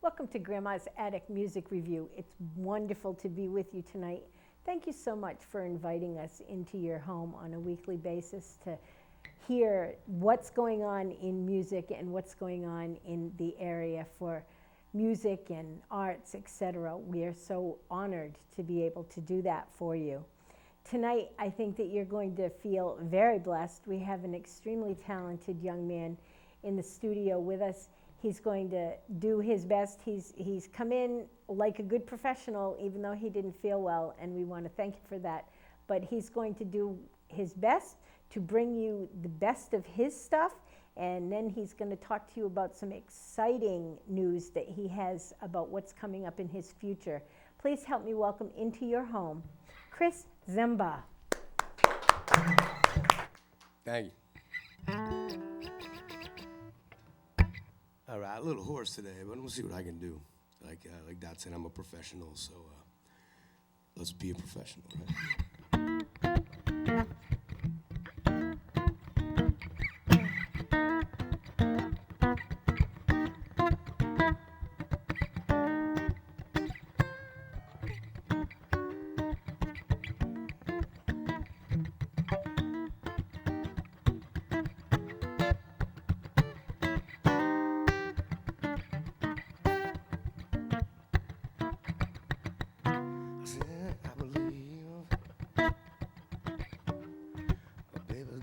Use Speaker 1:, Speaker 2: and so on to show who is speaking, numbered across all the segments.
Speaker 1: Welcome to Grandma's Attic Music Review. It's wonderful to be with you tonight. Thank you so much for inviting us into your home on a weekly basis to hear what's going on in music and what's going on in the area for music and arts, etc. We are so honored to be able to do that for you. Tonight, I think that you're going to feel very blessed. We have an extremely talented young man in the studio with us. He's going to do his best. He's come in like a good professional, even though he didn't feel well, and we want to thank him for that. But he's going to do his best to bring you the best of his stuff, and then he's going to talk to you about some exciting news that he has about what's coming up in his future. Please help me welcome into your home, Chris Zemba.
Speaker 2: Thank you. All right, a little hoarse today, but we'll see what I can do. Like Dot said, I'm a professional, so let's be a professional, right?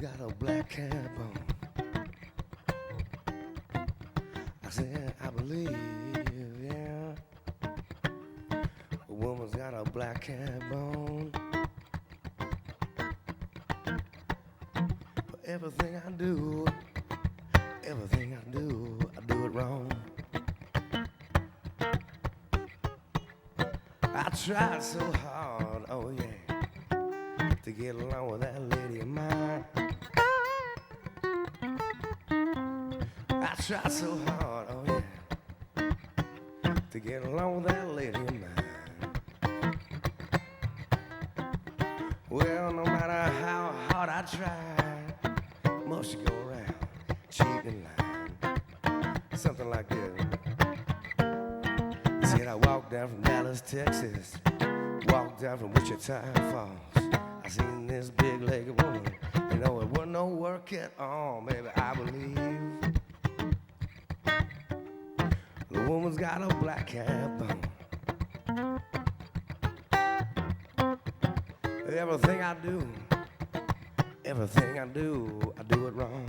Speaker 2: Got a black cap on. I said, I believe, yeah. A woman's got a black cap on. For everything I do it wrong. I tried so hard, oh yeah, to get along with that lady of mine. I tried so hard, oh yeah, to get along with that lady of mine. Well, no matter how hard I tried, must you go around cheating line, something like this. Said I walked down from Dallas, Texas, walked down from Wichita Falls. I seen this big-legged woman, you know it wasn't no work at all, maybe I believe. The woman's got a black cap on. Everything I do I do it wrong.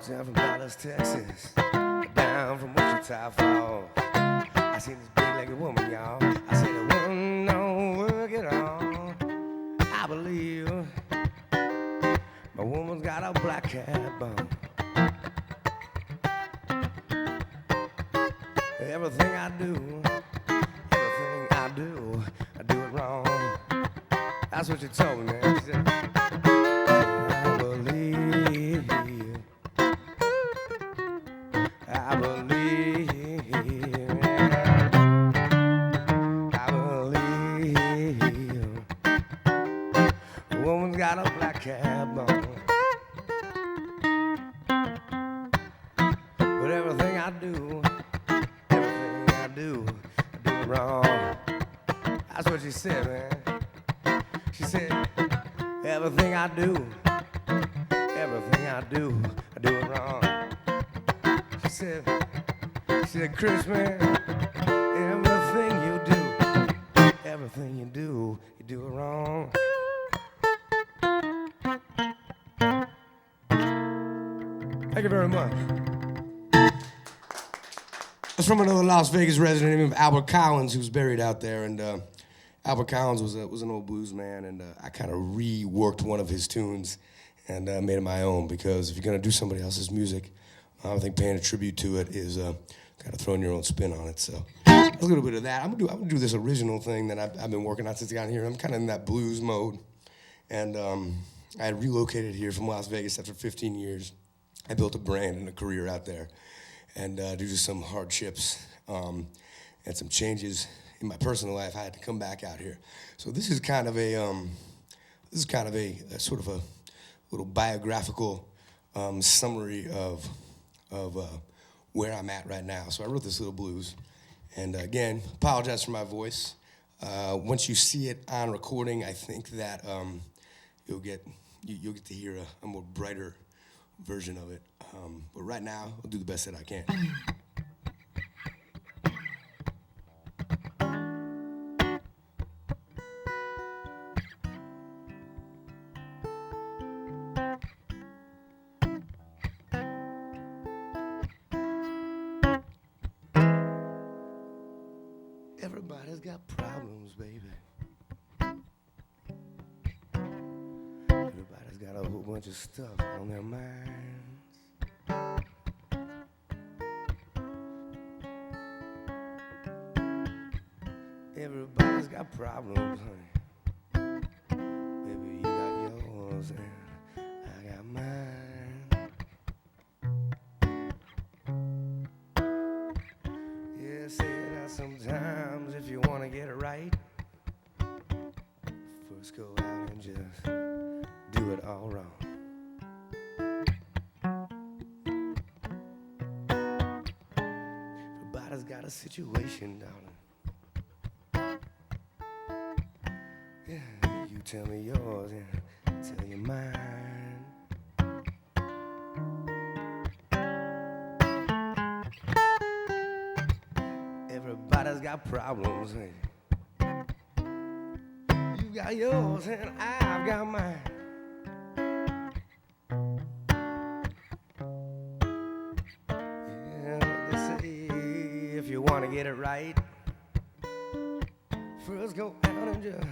Speaker 2: Down from Dallas, Texas, down from Wichita Falls. I seen this big-legged woman, y'all. I said it wasn't no work at all. I believe my woman's got a black cap on. Everything I do I do it wrong. That's what you told me, man. She said, I believe. I believe, a woman's got a black cap on. But everything I do it wrong. That's what she said, man. She said, everything I do it wrong. She said, Chris, man, everything you do everything you do it wrong. Thank you very much. That's from another Las Vegas resident named Albert Collins, who's buried out there. And Albert Collins was an old blues man, and I kind of reworked one of his tunes and made it my own, because if you're going to do somebody else's music, I think paying a tribute to it is kind of throwing your own spin on it. So a little bit of that. I'm gonna do this original thing that I've been working on since I got here. I'm kind of in that blues mode, and I had relocated here from Las Vegas after 15 years. I built a brand and a career out there, and due to some hardships and some changes in my personal life, I had to come back out here. So this is kind of a sort of a little biographical summary of where I'm at right now. So I wrote this little blues, and again, apologize for my voice. Once you see it on recording, I think that you'll get to hear a more brighter version of it. But right now, I'll do the best that I can. Everybody's got problems, baby. Everybody's got a whole bunch of stuff on their minds. Everybody's got problems, honey. Baby, you got yours and I got mine. Yeah, say that sometimes if you want to get it right, first go out and just do it all wrong. Everybody's got a situation, darling. Yeah, you tell me yours and I'll tell you mine. Everybody's got problems, ain't you? You got yours and I've got mine. Yeah, they say if you want to get it right, first go out and just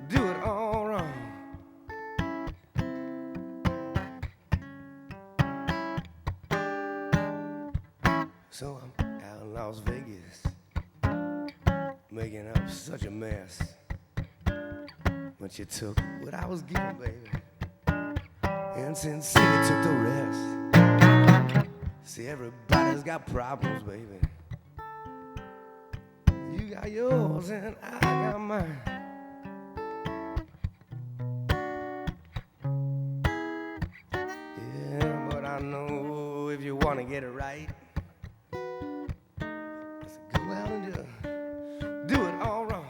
Speaker 2: do it all wrong. So I'm out in Las Vegas, making up such a mess. But you took what I was given, baby, and Sin City took the rest. See, everybody's got problems, baby. You got yours and I got mine. Yeah, but I know if you want to get it right, let's go out and just do it all wrong.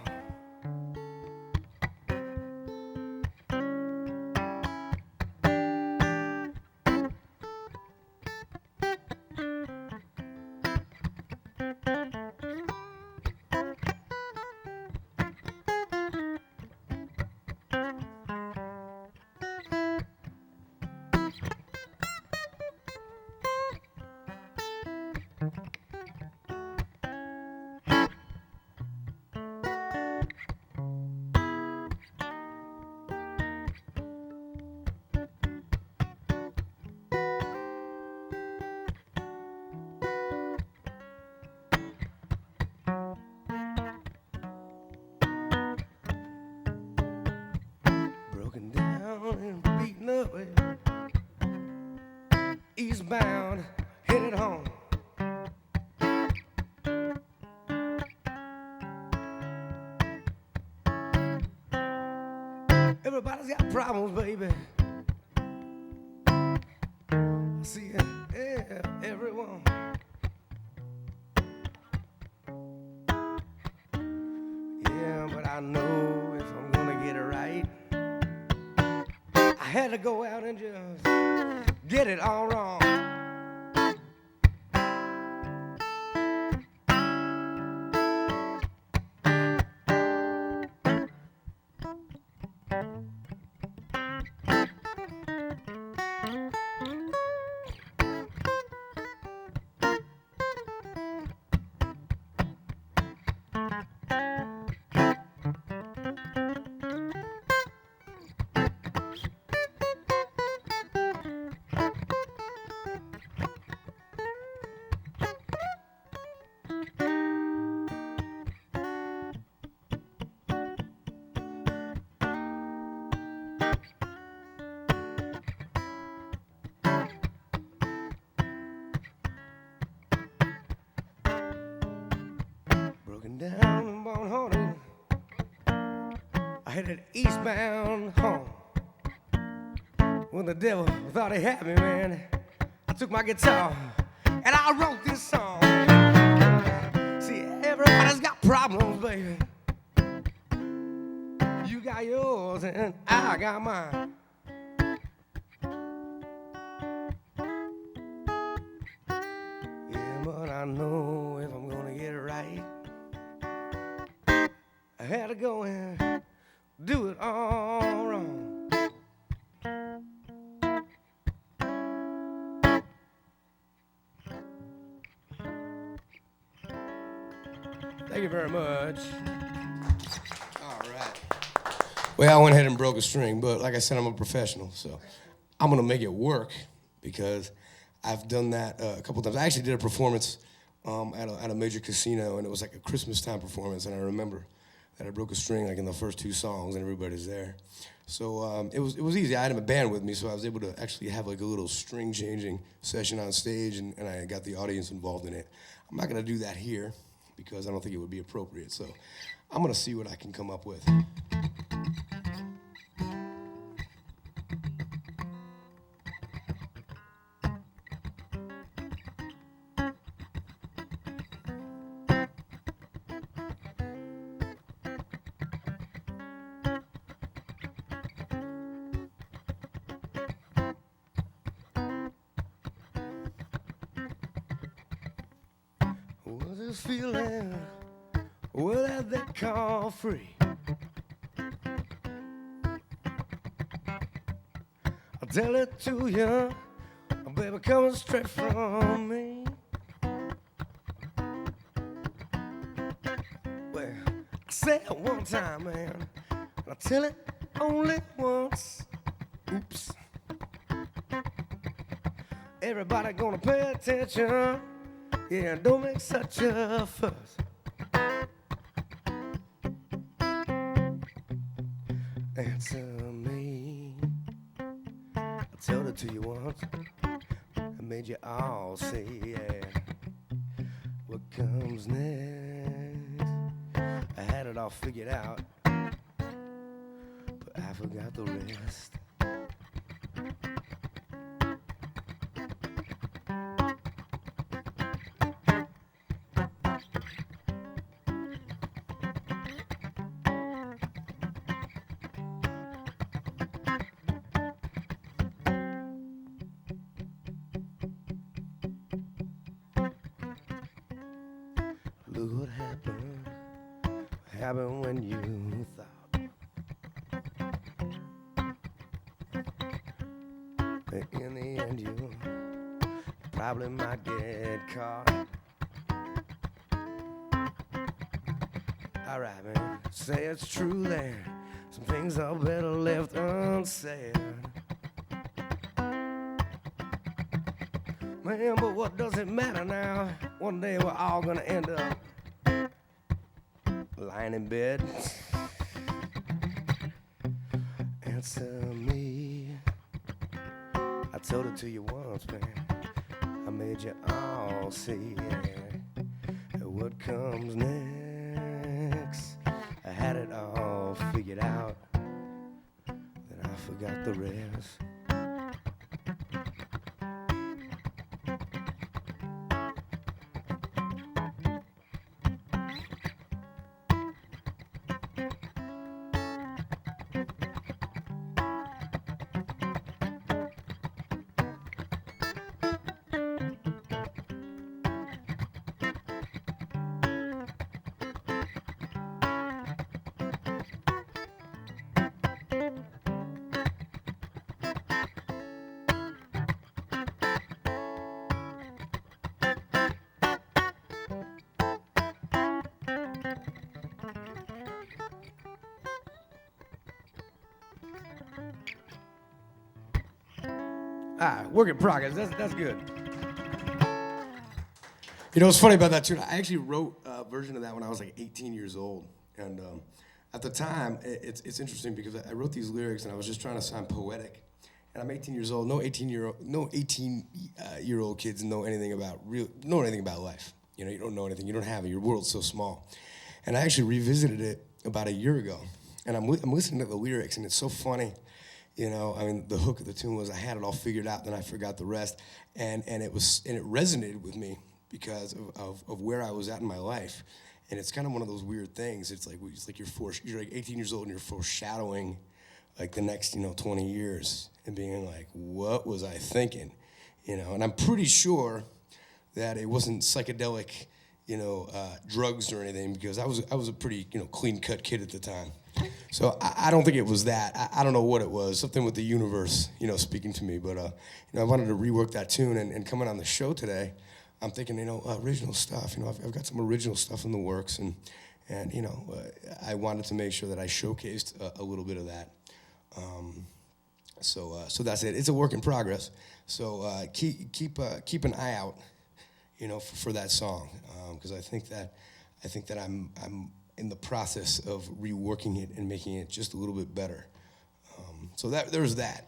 Speaker 2: Broken down and beaten up, eastbound, headed home. Everybody's got problems, baby. I see it, yeah, everyone. Yeah, but I know if I'm gonna get it right, I had to go out and just get it all wrong. headed eastbound home. When the devil thought he had me, man, I took my guitar and I wrote this song. See, everybody's got problems, baby. You got yours and I got mine. Yeah, but I know if I'm gonna get it right, I had to go and do it all wrong. Thank you very much. All right. Well, I went ahead and broke a string, but like I said, I'm a professional, so I'm gonna make it work because I've done that a couple times. I actually did a performance at a major casino, and it was like a Christmas time performance, and I remember that I broke a string like in the first two songs, and everybody's there. So it was easy. I had a band with me, so I was able to actually have like a little string changing session on stage, and I got the audience involved in it. I'm not gonna do that here because I don't think it would be appropriate. So I'm gonna see what I can come up with. Was this feeling, well, that they call free? I'll tell it to you, baby, coming straight from me. Well, I say it one time, man, and I tell it only once. Oops. Everybody gonna pay attention. Yeah, don't make such a fuss. Answer me. I told it to you once. I made you all say, yeah. What comes next? I had it all figured out, but I forgot the rest. Look what happened when you thought that in the end you probably might get caught. All right, man, say it's true there. Some things are better left unsaid. Man, but what does it matter now? One day we're all gonna end up lying in bed. Answer me. I told it to you once, man. I made you all see, yeah. What comes next? I had it all figured out, then I forgot the rest. All right, work in progress. That's good. You know what's funny about that tune? I actually wrote a version of that when I was like 18 years old, and at the time, it's interesting because I wrote these lyrics and I was just trying to sound poetic. And I'm 18 years old. No 18-year-old kids know anything about life. You know, you don't know anything. You don't have it. Your world's so small. And I actually revisited it about a year ago, And I'm listening to the lyrics, and it's so funny. You know, I mean, the hook of the tune was I had it all figured out, then I forgot the rest, and it resonated with me because of where I was at in my life, and it's kind of one of those weird things. It's like you're like 18 years old and you're foreshadowing like the next 20 years and being like, what was I thinking, And I'm pretty sure that it wasn't psychedelic, drugs or anything because I was a pretty clean cut kid at the time. So I don't think it was that. I don't know what it was. Something with the universe, speaking to me. But I wanted to rework that tune. And coming on the show today, I'm thinking, original stuff. I've got some original stuff in the works, and I wanted to make sure that I showcased a little bit of that. So that's it. It's a work in progress. So keep an eye out, for that song, because I think that I'm in the process of reworking it and making it just a little bit better. So there's that.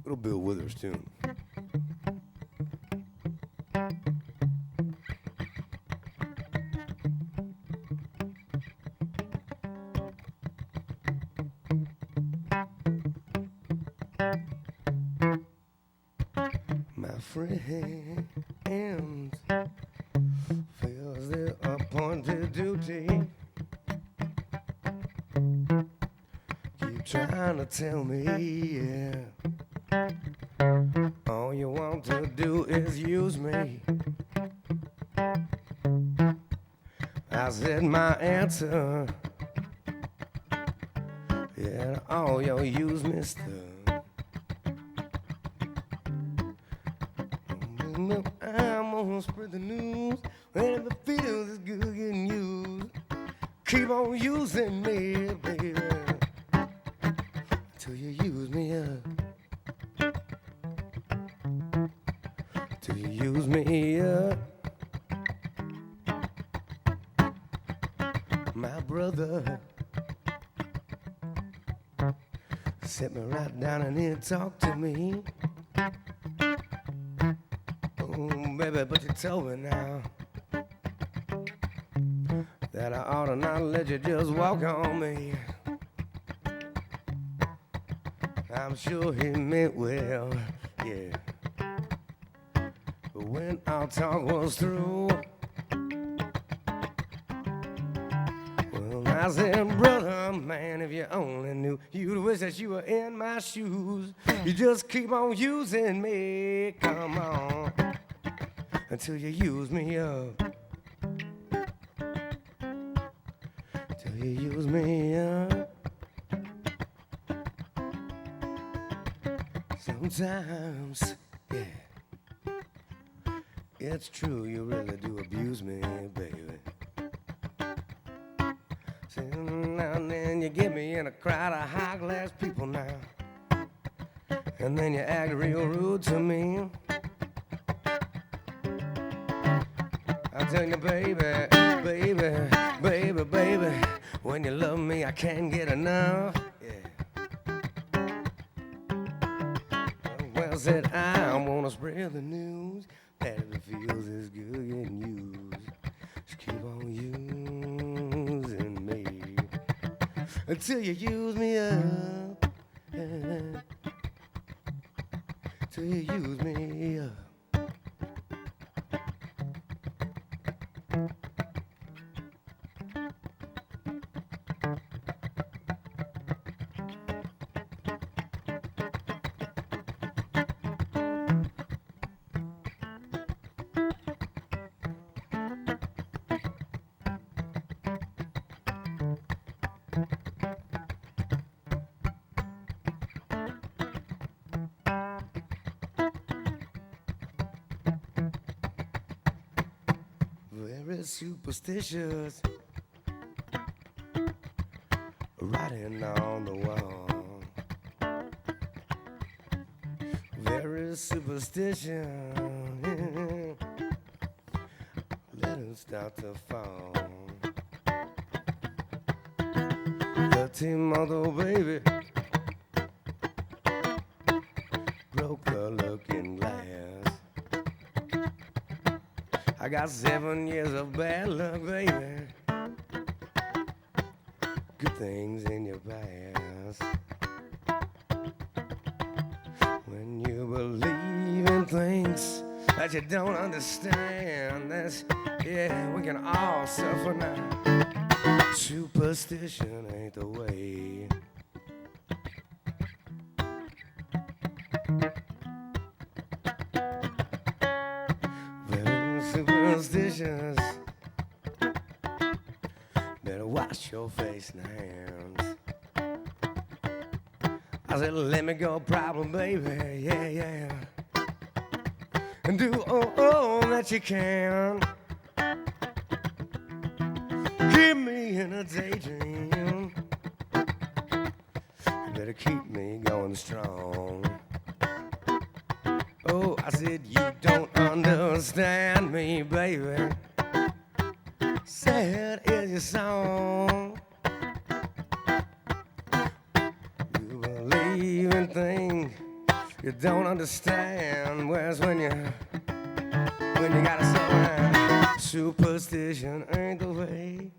Speaker 2: Little Bill Withers tune. My friend feels their appointed duty. Keep trying to tell me, yeah. All you want to do is use me. I said my answer, yeah, all you use me stuff. I'm gonna spread the news, and if it feels as good getting used, keep on using me, baby, till you use me up. Till you use me up. My brother sit me right down and he'd talk to me. Baby, but you told me now that I ought to not let you just walk on me. I'm sure he meant well, yeah. But when our talk was through, well, I said, brother, man, if you only knew, you'd wish that you were in my shoes. You just keep on using me, come on, until you use me up. Till you use me up. Sometimes, yeah, it's true, you really do abuse me, baby. See, now and then you get me in a crowd of high-class people now, and then you act real rude to me. I'm telling you, baby, baby, baby, baby, when you love me, I can't get enough. Yeah. Well, said I wanna spread the news that if it feels as good getting used, just keep on using me until you use me up. Yeah. Till you use me up. Very superstitious, writing on the wall. Very superstition, let it start to fall. 13-month-old baby I got 7 years of bad luck, baby. Good things in your past. When you believe in things that you don't understand, that's, yeah, we can all suffer now. Superstition ain't the way. Very superstitious. Better wash your face and hands. I said, let me go, problem, baby, yeah, yeah. And do all that you can. Keep me in a daydream. You better keep me going strong. Oh, I said, you don't understand me, baby. Sad is your song. You believe in things you don't understand. Whereas when you got a sign, superstition ain't the way.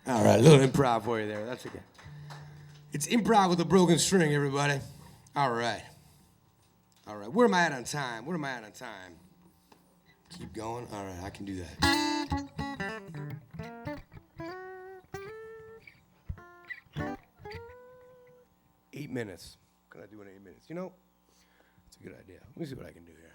Speaker 2: All right, a little improv for you there. That's okay. It's improv with a broken string, everybody. All right. All right. Where am I at on time? Where am I at on time? Keep going? All right, I can do that. 8 minutes. What can I do in 8 minutes? You know, it's a good idea. Let me see what I can do here.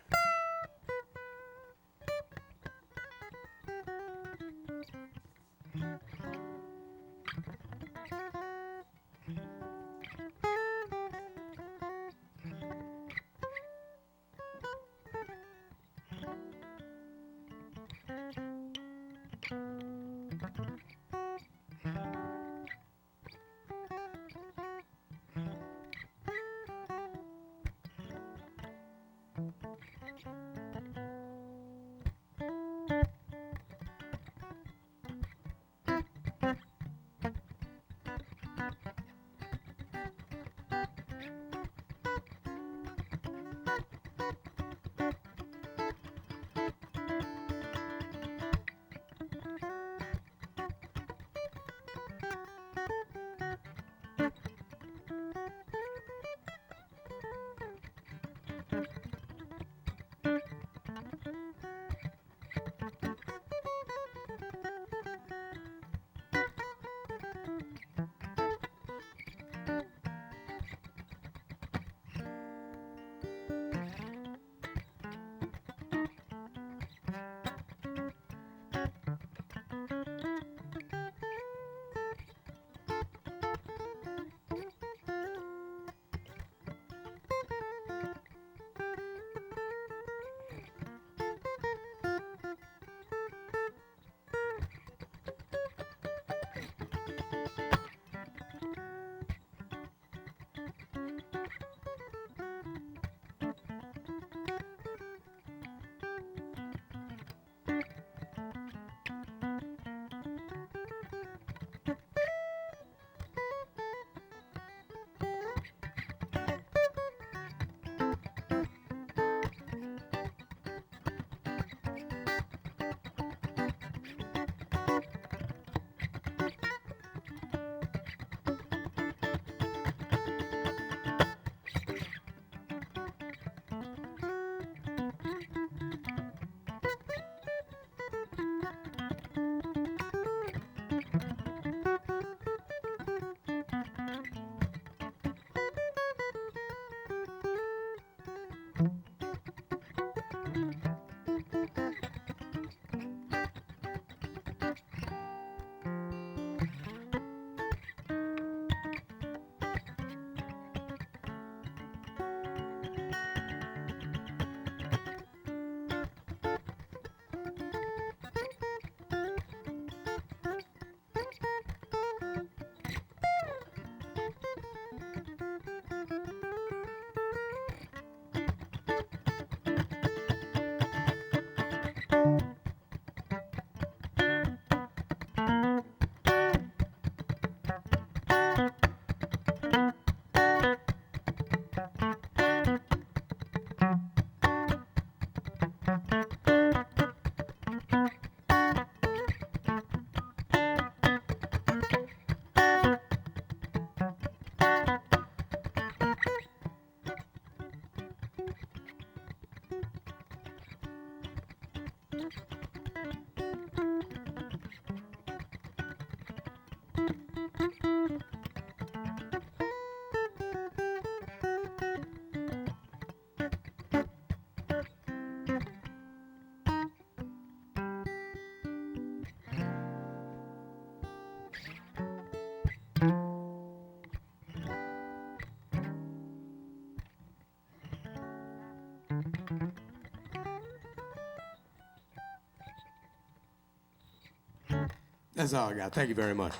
Speaker 2: That's all I got. Thank you very much.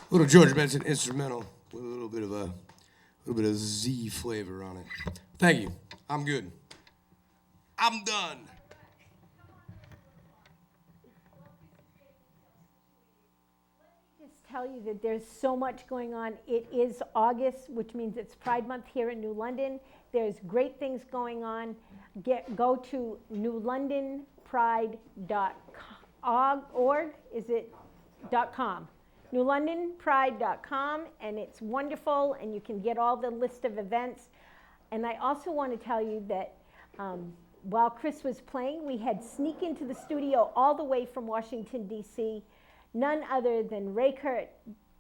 Speaker 2: Little George Benson instrumental with a little bit of Z flavor on it. Thank you. I'm good. I'm done.
Speaker 1: Just tell you that there's so much going on. It is August, which means it's Pride Month here in New London. There's great things going on. Go to newlondonpride.org. Is it .com? newlondonpride.com, and it's wonderful, and you can get all the list of events. And I also want to tell you that while Chris was playing, we had sneak into the studio all the way from Washington, D.C., none other than Ray Kurt,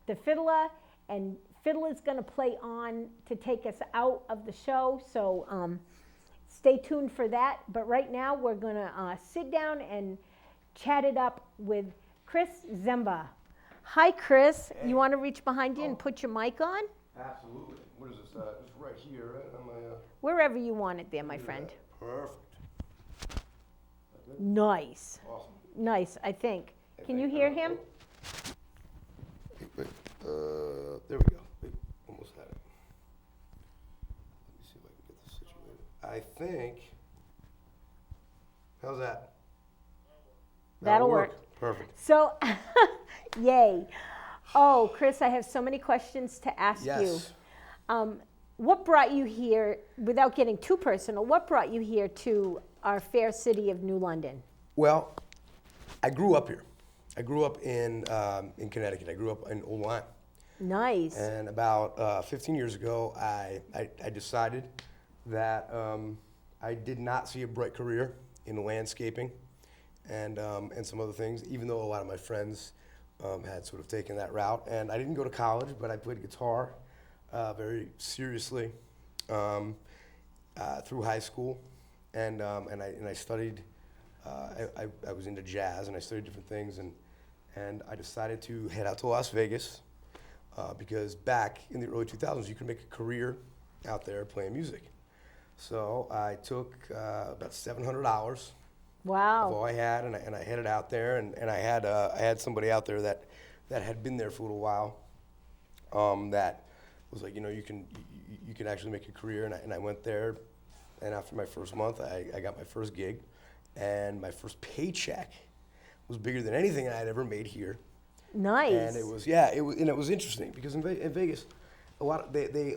Speaker 1: the fiddler, and fiddle is going to play on to take us out of the show, so stay tuned for that. But right now, we're going to sit down and chat it up with Chris Zemba. Hi, Chris. Hey. You want to reach behind you and put your mic on?
Speaker 2: Absolutely. What is this? It's right here, right?
Speaker 1: Wherever you want it there, my friend.
Speaker 2: Perfect.
Speaker 1: Nice.
Speaker 2: Awesome.
Speaker 1: Nice, I think. Can you hear him?
Speaker 2: Wait, there we go. Wait, almost had it. Let me see if I can get this situated. I think. How's that?
Speaker 1: That'll work.
Speaker 2: Perfect.
Speaker 1: So, yay. Oh, Chris, I have so many questions to ask you. What brought you here, without getting too personal, what brought you here to our fair city of New London?
Speaker 2: Well, I grew up here. I grew up in Connecticut. I grew up in Old Lyme.
Speaker 1: Nice.
Speaker 2: And about 15 years ago, I decided that I did not see a bright career in landscaping and some other things, even though a lot of my friends had sort of taken that route. And I didn't go to college, but I played guitar very seriously through high school, and I studied. I was into jazz, and I studied different things, and I decided to head out to Las Vegas because back in the early 2000s, you could make a career out there playing music. So I took about $700.
Speaker 1: Wow.
Speaker 2: Of all I had, and I headed out there, and I had somebody out there that had been there for a little while, that was like, you can actually make a career, and I went there, and after my first month, I got my first gig, and my first paycheck was bigger than anything I had ever made here.
Speaker 1: Nice.
Speaker 2: And it was interesting because in Vegas, a lot they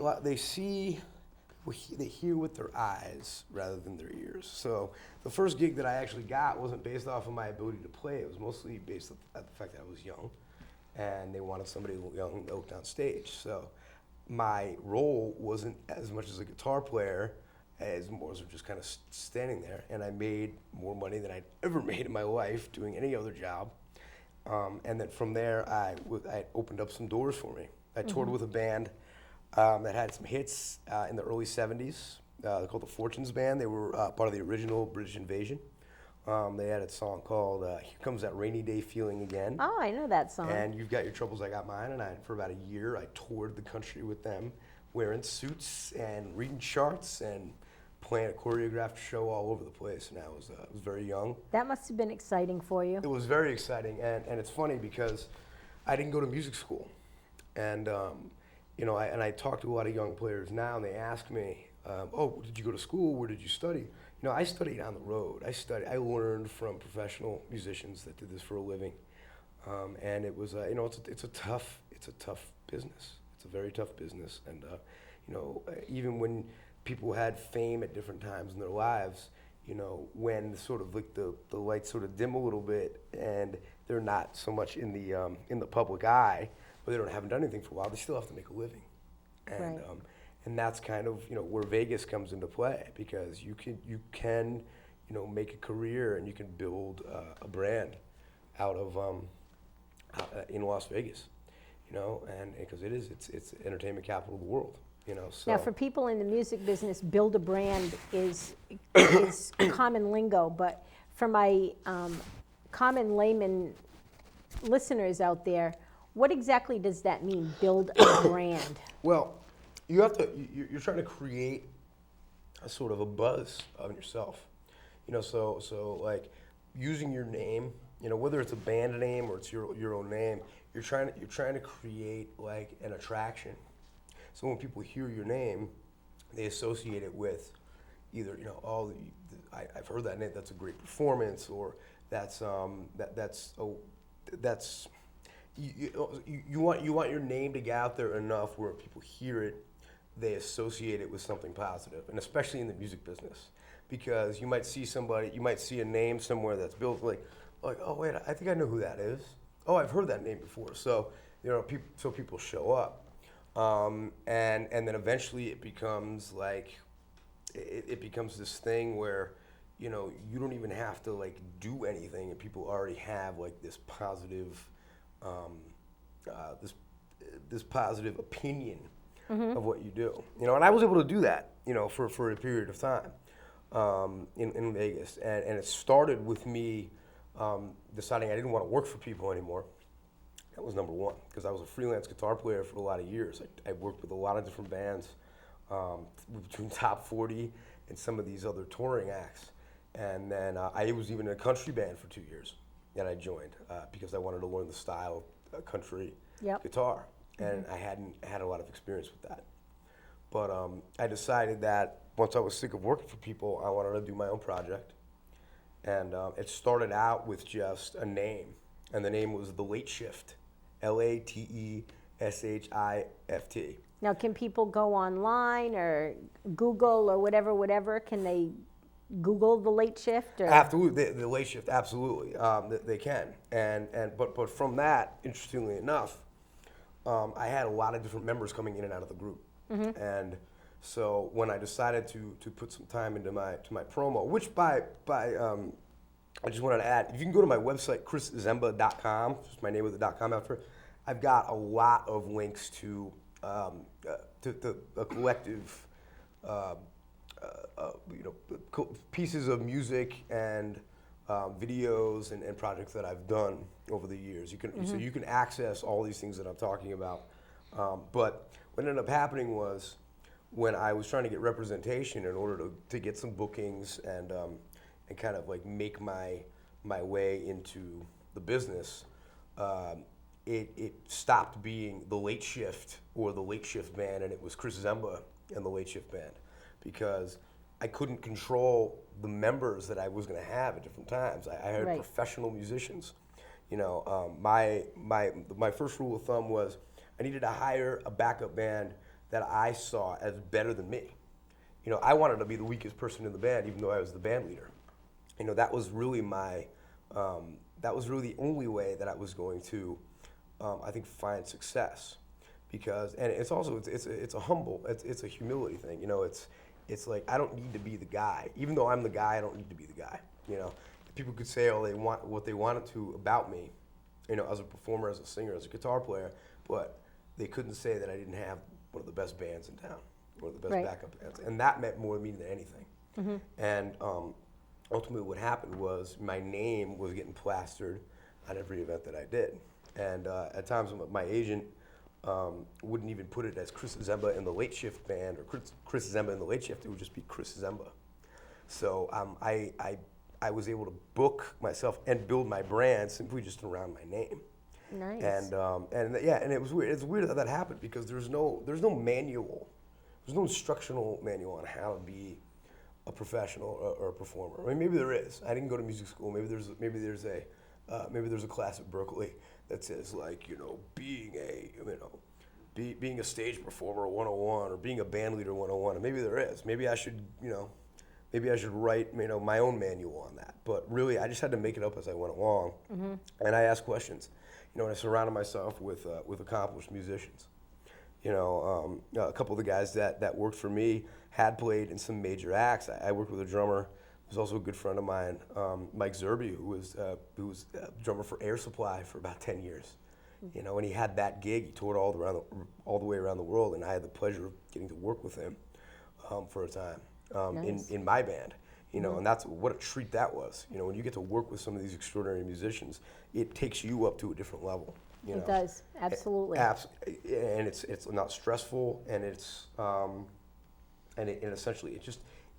Speaker 2: hear with their eyes rather than their ears. So the first gig that I actually got wasn't based off of my ability to play. It was mostly based on the fact that I was young, and they wanted somebody young to oak on stage. So my role wasn't as much as a guitar player, as more as just kind of standing there. And I made more money than I'd ever made in my life doing any other job. And then from there, I opened up some doors for me. I toured with a band that had some hits in the early 70s, They're called the Fortunes Band. They were part of the original British Invasion. They had a song called "Here Comes That Rainy Day Feeling Again."
Speaker 1: Oh, I know that song.
Speaker 2: And You've Got Your Troubles, I Got Mine. And for about a year, I toured the country with them, wearing suits and reading charts and playing a choreographed show all over the place. And I was very young.
Speaker 1: That must have been exciting for you.
Speaker 2: It was very exciting, and it's funny because I didn't go to music school, and I talk to a lot of young players now, and they ask me, "Oh, did you go to school? Where did you study?" I studied on the road. I learned from professional musicians that did this for a living, and it was it's a tough business. It's a very tough business, and even when people had fame at different times in their lives, when sort of like the lights sort of dim a little bit and they're not so much in the public eye, but haven't done anything for a while, they still have to make a living. And
Speaker 1: Right.
Speaker 2: And that's kind of where Vegas comes into play, because you can make a career and you can build a brand out of in Las Vegas, and because it's entertainment capital of the world. So
Speaker 1: Now, for people in the music business, build a brand is common lingo, but for my common layman listeners out there, what exactly does that mean, build a brand?
Speaker 2: Well, you're trying to create a sort of a buzz on yourself. So like using your name, whether it's a band name or it's your own name, you're trying to create like an attraction. So when people hear your name, they associate it with either I've heard that name, that's a great performance, or you want your name to get out there enough where people hear it, they associate it with something positive, and especially in the music business, because you might see a name somewhere that's built like oh wait, I think I know who that is. Oh, I've heard that name before. So people show up. And then eventually it becomes like, it becomes this thing where, you don't even have to like do anything, and people already have like this positive, this positive opinion of what you do. And I was able to do that, for a period of time, in Vegas, and it started with me deciding I didn't want to work for people anymore. That was number one, because I was a freelance guitar player for a lot of years. I worked with a lot of different bands, between Top 40 and some of these other touring acts. And then I was even in a country band for 2 years that I joined, because I wanted to learn the style of country guitar. And I hadn't had a lot of experience with that. But I decided that once I was sick of working for people, I wanted to do my own project. And it started out with just a name, and the name was The Late Shift. Lateshift.
Speaker 1: Now, can people go online or Google or whatever? Can they Google The Late Shift? Or?
Speaker 2: Absolutely, the Late Shift, absolutely, they can. But from that, interestingly enough, I had a lot of different members coming in and out of the group, and so when I decided to put some time into my promo, which I just wanted to add, if you can go to my website, chriszemba.com, just my name with the .com after, I've got a lot of links to a collective, pieces of music and videos and projects that I've done over the years. So you can access all these things that I'm talking about. But what ended up happening was, when I was trying to get representation in order to get some bookings and kind of like make my way into the business, it stopped being the Late Shift or the Late Shift Band, and it was Chris Zemba and the Late Shift Band, because I couldn't control the members that I was going to have at different times. I hired professional musicians. My first rule of thumb was I needed to hire a backup band that I saw as better than me. I wanted to be the weakest person in the band, even though I was the band leader. That was really that was really the only way that I was going to, I think, find success. Because, and it's also, it's a humility thing. It's like, I don't need to be the guy. Even though I'm the guy, I don't need to be the guy. People could say, oh, they want what they wanted to about me, as a performer, as a singer, as a guitar player, but they couldn't say that I didn't have one of the best bands in town. one of the best
Speaker 1: Right.
Speaker 2: backup bands, and that meant more to me than anything. And ultimately, what happened was my name was getting plastered on every event that I did, and at times my agent wouldn't even put it as Chris Zemba in the Late Shift band or Chris Zemba in the Late Shift. It would just be Chris Zemba. So I was able to book myself and build my brand simply just around my name.
Speaker 1: Nice.
Speaker 2: And it was weird. It's weird that happened because there's no manual, there's no instructional manual on how to be a professional or a performer. I mean, maybe there is. I didn't go to music school. Maybe there's a class at Berkeley that says like being a stage performer 101 or being a band leader 101. And maybe there is. Maybe I should write my own manual on that. But really, I just had to make it up as I went along, and I asked questions. And I surrounded myself with accomplished musicians. A couple of the guys that worked for me had played in some major acts. I worked with a drummer who's also a good friend of mine, Mike Zerby, who was drummer for Air Supply for about 10 years. And he had that gig. He toured all the way around the world, and I had the pleasure of getting to work with him for a time
Speaker 1: Nice.
Speaker 2: in my band. And that's what a treat that was. When you get to work with some of these extraordinary musicians, it takes you up to a different level.
Speaker 1: It does, absolutely.
Speaker 2: And it's not stressful, and it's and essentially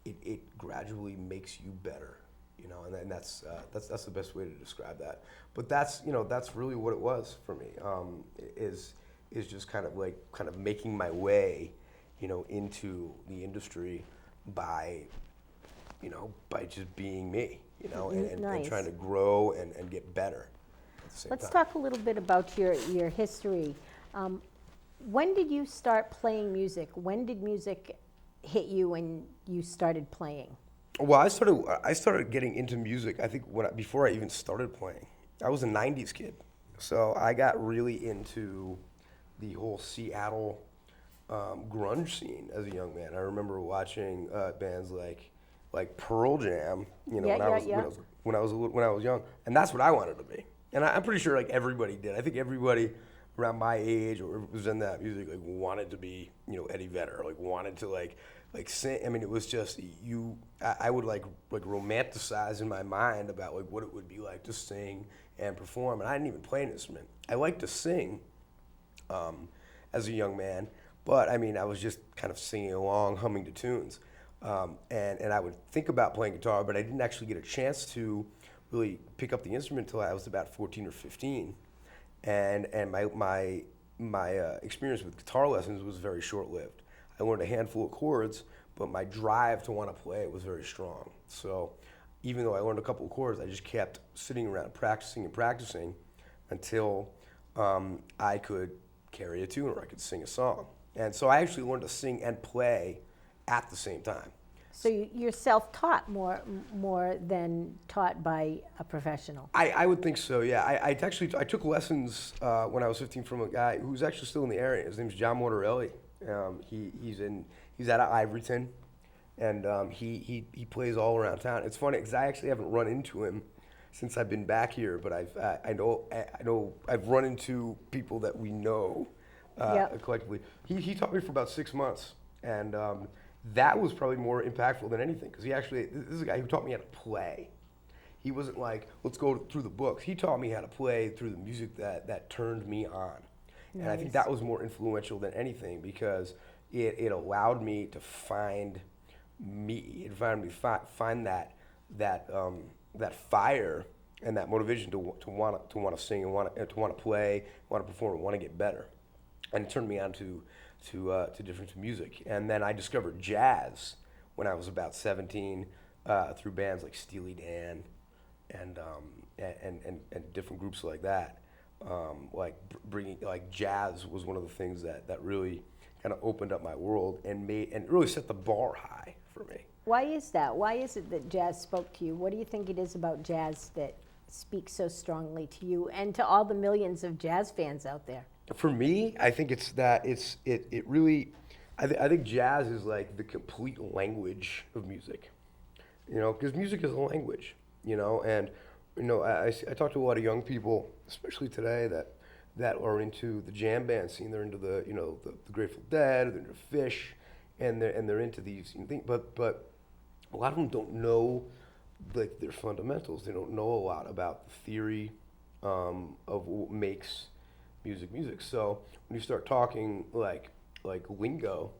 Speaker 2: it gradually makes you better. And that's the best way to describe that. But that's really what it was for me. Is just kind of making my way, into the industry by just being me, and
Speaker 1: Nice.
Speaker 2: trying to grow and get better at the same
Speaker 1: Let's
Speaker 2: time.
Speaker 1: talk a little bit about your history. When did you start playing music? When did music hit you and you started playing?
Speaker 2: Well, I started getting into music, I think, before I even started playing. I was a 90s kid. So I got really into the whole Seattle grunge scene as a young man. I remember watching bands like Pearl Jam, when I was young, and that's what I wanted to be. And I'm pretty sure everybody did. I think everybody around my age or was in that music wanted to be Eddie Vedder, wanted to sing. I mean, it was just I would romanticize in my mind about what it would be like to sing and perform. And I didn't even play an instrument. I liked to sing as a young man, but I mean, I was just kind of singing along, humming to tunes. And I would think about playing guitar, but I didn't actually get a chance to really pick up the instrument until I was about 14 or 15. And my experience with guitar lessons was very short-lived. I learned a handful of chords, but my drive to want to play was very strong. So even though I learned a couple of chords, I just kept sitting around practicing until I could carry a tune or I could sing a song. And so I actually learned to sing and play at the same time.
Speaker 1: So you're self-taught more than taught by a professional.
Speaker 2: I would think so, yeah. I took lessons when I was 15 from a guy who's actually still in the area. His name's John Mortarelli. He's out of Ivoryton, and he plays all around town. It's funny because I actually haven't run into him since I've been back here, but I know I've run into people that we know collectively. He taught me for about 6 months, and that was probably more impactful than anything because this is a guy who taught me how to play. He wasn't like, let's go through the books. He taught me how to play through the music that turned me on. Nice. And I think that was more influential than anything because it allowed me to find me. It allowed me to find that fire and that motivation to want to sing and want to play, want to perform, and want to get better. And it turned me on to different music. And then I discovered jazz when I was about 17 through bands like Steely Dan and different groups like that. Bringing jazz was one of the things that really kind of opened up my world and really set the bar high for me.
Speaker 1: Why is that? Why is it that jazz spoke to you? What do you think it is about jazz that speaks so strongly to you and to all the millions of jazz fans out there?
Speaker 2: For me, I think it's that it really, I think jazz is like the complete language of music, because music is a language, and I talk to a lot of young people, especially today, that are into the jam band scene. They're into the Grateful Dead, they're into Fish, and they're into these things, but a lot of them don't know like their fundamentals. They don't know a lot about the theory of what makes music. So when you start talking like lingo,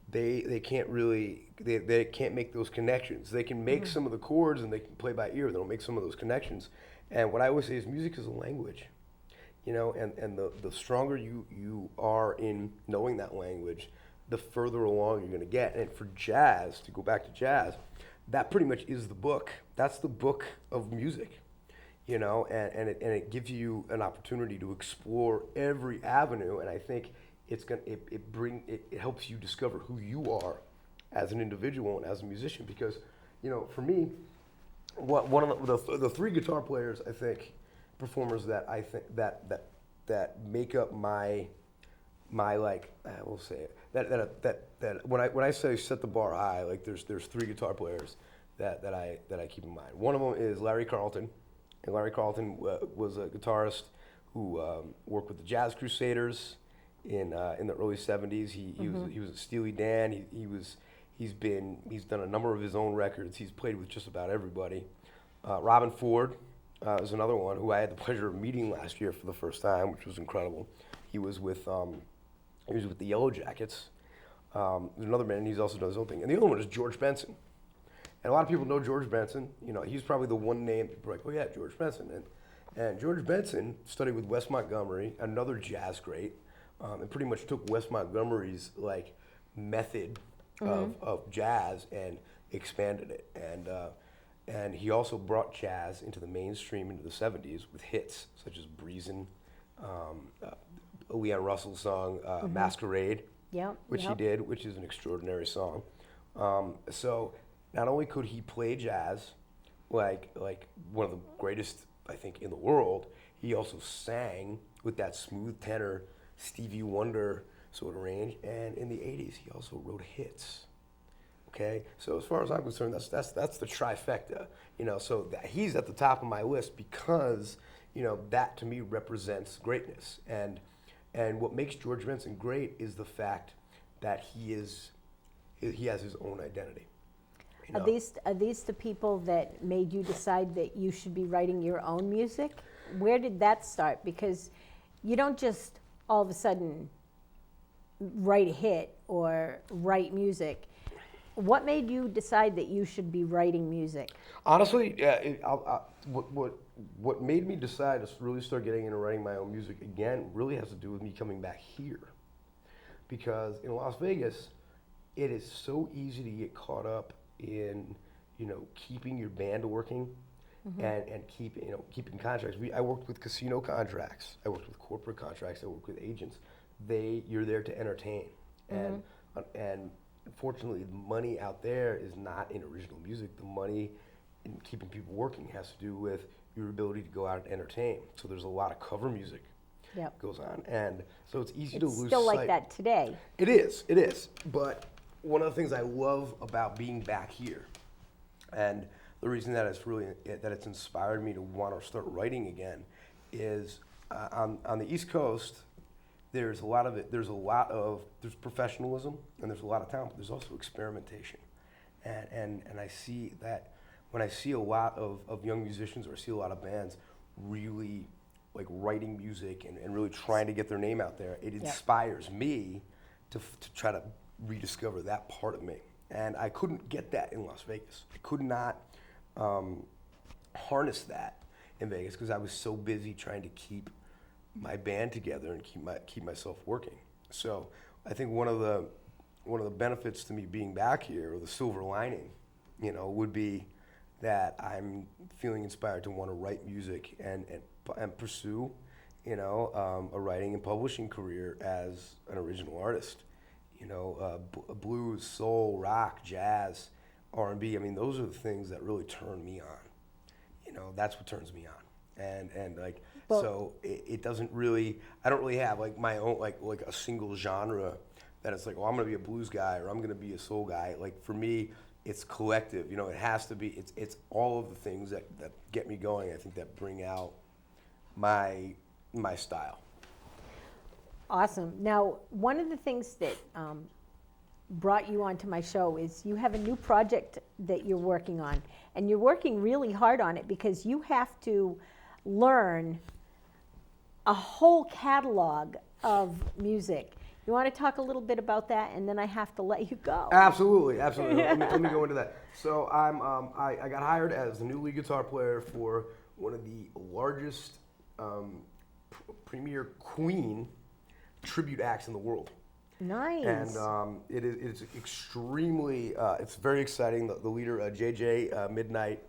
Speaker 2: they can't really they can't make those connections. They can make some of the chords and they can play by ear. They don't make some of those connections. And what I always say is music is a language, and the stronger you are in knowing that language, the further along you're going to get. And for jazz, to go back to jazz, that pretty much is the book. That's the book of music, and it gives you an opportunity to explore every avenue. And I think it helps you discover who you are as an individual and as a musician. Because, for me, one of the three guitar players, I think, performers that I think that make up my like, I will say it, that when I say set the bar high, like there's three guitar players that I keep in mind. One of them is Larry Carlton, and Larry Carlton was a guitarist who worked with the Jazz Crusaders in the early '70s. He was a Steely Dan. He's done a number of his own records. He's played with just about everybody. Robin Ford is another one who I had the pleasure of meeting last year for the first time, which was incredible. He was with the Yellow Jackets. There's another man, and he's also done his own thing. And the other one is George Benson. And a lot of people know George Benson. He's probably the one name people are like, oh yeah, George Benson. And George Benson studied with Wes Montgomery, another jazz great, and pretty much took Wes Montgomery's like method of jazz and expanded it. And he also brought jazz into the mainstream into the '70s with hits such as Breezin', Leon Russell's song Masquerade, which he did, which is an extraordinary song. So not only could he play jazz like one of the greatest, I think, in the world, he also sang with that smooth tenor, Stevie Wonder sort of range. And in the '80s, he also wrote hits. Okay, so as far as I'm concerned, that's the trifecta. So he's at the top of my list because that to me represents greatness. And what makes George Benson great is the fact that he has his own identity.
Speaker 1: Are these the people that made you decide that you should be writing your own music? Where did that start? Because you don't just all of a sudden write a hit or write music. What made you decide that you should be writing music?
Speaker 2: Honestly, what made me decide to really start getting into writing my own music again really has to do with me coming back here. Because in Las Vegas, it is so easy to get caught up in, keeping your band working and keeping contracts. I worked with casino contracts. I worked with corporate contracts. I worked with agents. You're there to entertain. And unfortunately, the money out there is not in original music. The money in keeping people working has to do with your ability to go out and entertain. So there's a lot of cover music goes on. And so it's easy to lose sight.
Speaker 1: It's still like that today.
Speaker 2: It is. But one of the things I love about being back here, and the reason that it's inspired me to want to start writing again, is on the East Coast, there's professionalism and there's a lot of talent, but there's also experimentation. And I see that when I see a lot of young musicians, or I see a lot of bands really like writing music and really trying to get their name out there, it inspires me to try to rediscover that part of me. And I couldn't get that in Las Vegas. I could not harness that in Vegas because I was so busy trying to keep my band together and keep myself working. So I think one of the benefits to me being back here, or the silver lining, would be that I'm feeling inspired to want to write music and pursue, a writing and publishing career as an original artist. Blues, soul, rock, jazz, R&B. I mean, those are the things that really turn me on. That's what turns me on. And like, so it doesn't really, I don't really have like my own, like a single genre that it's like, I'm going to be a blues guy or I'm going to be a soul guy. Like for me, it's collective. It has to be, it's all of the things that get me going, I think, that bring out my style.
Speaker 1: Awesome. Now, one of the things that brought you onto my show is you have a new project that you're working on, and you're working really hard on it because you have to learn a whole catalog of music. You want to talk a little bit about that, and then I have to let you go.
Speaker 3: Absolutely. Let me go into that. So I got hired as the new lead guitar player for one of the largest premier Queen tribute acts in the world.
Speaker 1: Nice.
Speaker 3: And it's extremely, it's very exciting. The leader, JJ Midnight,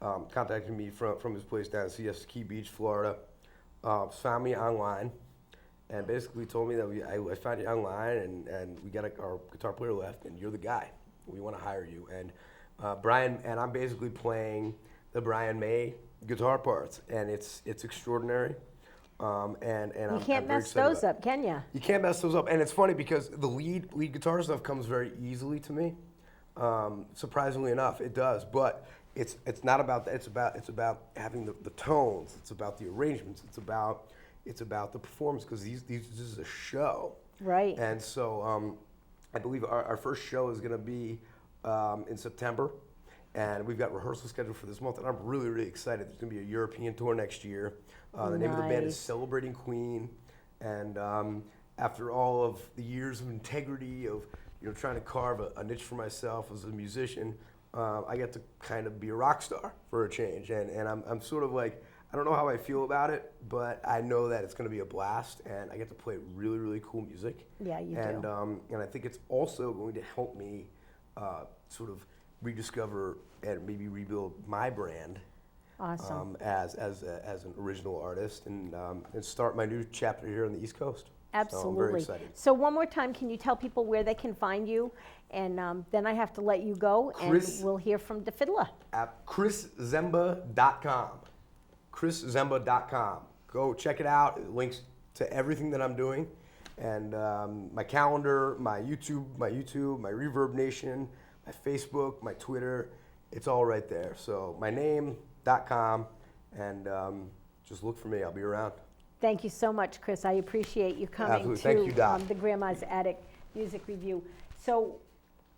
Speaker 3: contacted me from his place down in Siesta Key Beach, Florida, found me online, and basically told me that I found you online, and we got our guitar player left, and you're the guy. We want to hire you. And Brian, and I'm basically playing the Brian May guitar parts, and it's extraordinary. And
Speaker 1: you can't mess those up, can you?
Speaker 3: You can't mess those up, and it's funny because the lead guitar stuff comes very easily to me. Surprisingly enough, it does. But it's not about that. It's about having the tones. It's about the arrangements. It's about the performance, because this is a show.
Speaker 1: Right.
Speaker 3: And so I believe our first show is going to be in September. And we've got rehearsal scheduled for this month, and I'm really, really excited. There's going to be a European tour next year. The name of the band is Celebrating Queen, and after all of the years of integrity of trying to carve a niche for myself as a musician, I get to kind of be a rock star for a change, and I'm sort of like, I don't know how I feel about it, but I know that it's going to be a blast, and I get to play really, really cool music.
Speaker 1: Yeah, you
Speaker 3: do.
Speaker 1: And
Speaker 3: I think it's also going to help me sort of rediscover and maybe rebuild my brand.
Speaker 1: Awesome.
Speaker 3: As an original artist, and start my new chapter here on the East Coast.
Speaker 1: Absolutely.
Speaker 3: So I'm very excited.
Speaker 1: So one more time, can you tell people where they can find you? And then I have to let you go, and we'll hear from the fiddler.
Speaker 3: At chriszemba.com. chriszemba.com. Go check it out. It links to everything that I'm doing, and my calendar, my YouTube, my Reverb Nation, my Facebook, my Twitter. It's all right there. So my name.com, and just look for me. I'll be around.
Speaker 1: Thank you so much, Chris. I appreciate you coming to the Grandma's Attic Music Review. So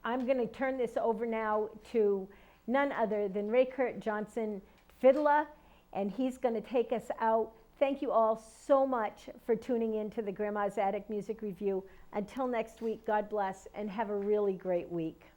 Speaker 1: I'm going to turn this over now to none other than Ray Kurt Johnson, fiddler, and he's going to take us out. Thank you all so much for tuning in to the Grandma's Attic Music Review. Until next week, God bless, and have a really great week.